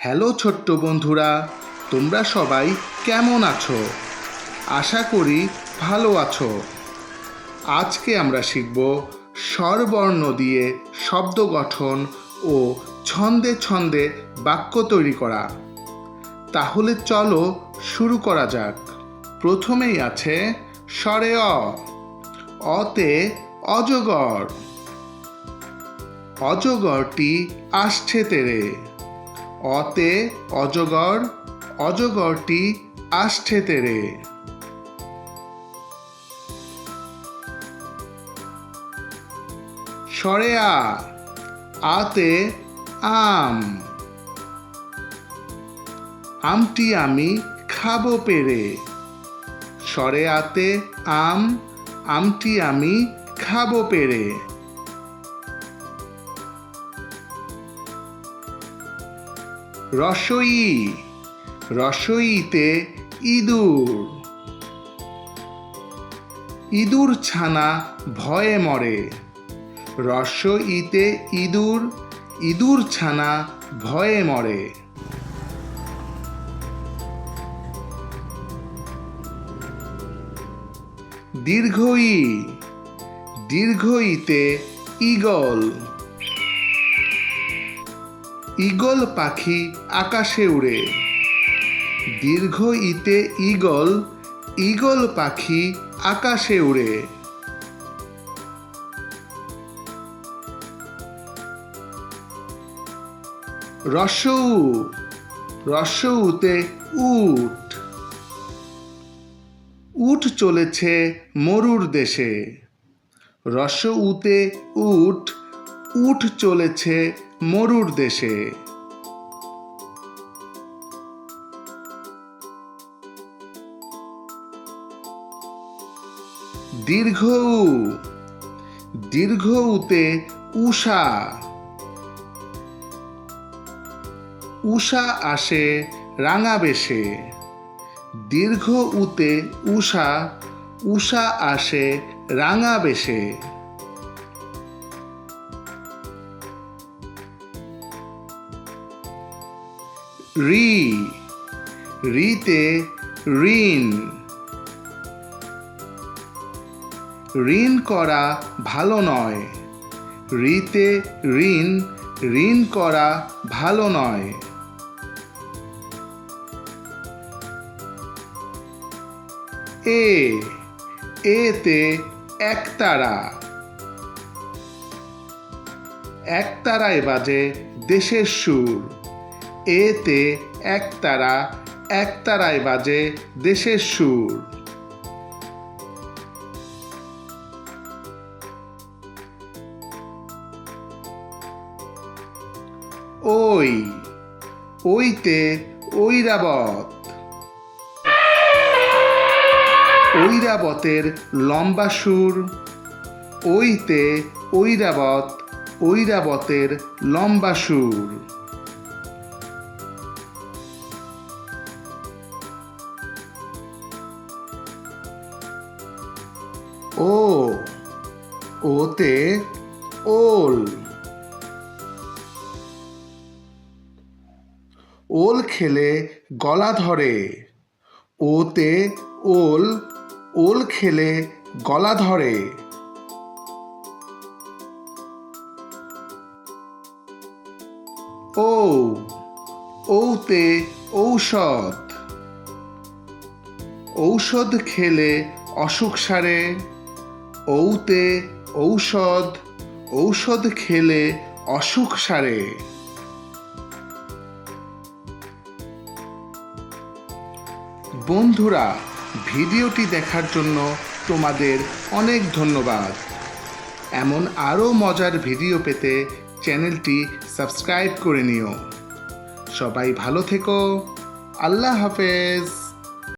Hello ছোট্ট বন্ধুরা, তোমরা সবাই কেমন আছো? আশা করি ভালো আছো। আজকে আমরা শিখব স্বরবর্ণ দিয়ে শব্দ গঠন ও ছন্দে ছন্দে বাক্য তৈরি করা। তাহলে চলো শুরু করা যাক। প্রথমেই আছে স্বরে অ। অতে অজগর। অজগরটি আসছে তেরে। অতে অজগর, অজগরটি আসছে তেরে। স্বরে আ। আতে আম। আমটি আমি খাবো পেরে। স্বরে আতে আম, আমটি আমি খাবো পেরে। রসই। রসইতে ইঁদুর। ইঁদুর ছানা ভয়ে মরে। রসইতে ইঁদুর, ইঁদুর ছানা ভয়ে মরে। দীর্ঘই। দীর্ঘইতে ঈগল। ঈগল পাখি আকাশে উড়ে। দীর্ঘ ইতে ঈগল, ঈগল পাখি আকাশে উড়ে। রসৌ। রসৌতে উট। উট চলেছে মরুর দেশে। রসৌতে উট, উট চলেছে মরুর দেশে। দীর্ঘ উ। দীর্ঘ উতে উষা। উষা আসে রাঙা বেশে। দীর্ঘ উতে উষা, উষা আসে রাঙা বেশে। রি। রিতে ঋণ। ঋণ করা ভালো নয়। রিতে ঋণ, ঋণ করা ভালো নয়। এ। এতে একতারা। একতারায় বাজে দেশের সুর। এতে একতারা, একতারায় বাজে দেশের সুর। ওই। ওইতে ঐরাবত। ঐরাবতের লম্বা সুর। ওইতে ঐরাবত, ঐরাবতের লম্বা সুর। ও। ওতে ওল। ওল খেলে গলা ধরে। ওতে ওল, ওল খেলে গলা ধরে। ও। ওতে ঔষধ। ঔষধ খেলে অসুখ সারে। ওতে ঔষধ, ঔষধ খেলে অসুখ সারে। বন্ধুরা, ভিডিওটি দেখার জন্য তোমাদের অনেক ধন্যবাদ। এমন আরও মজার ভিডিও পেতে চ্যানেলটি সাবস্ক্রাইব করে নিও। সবাই ভালো থেকো। আল্লাহ হাফেজ।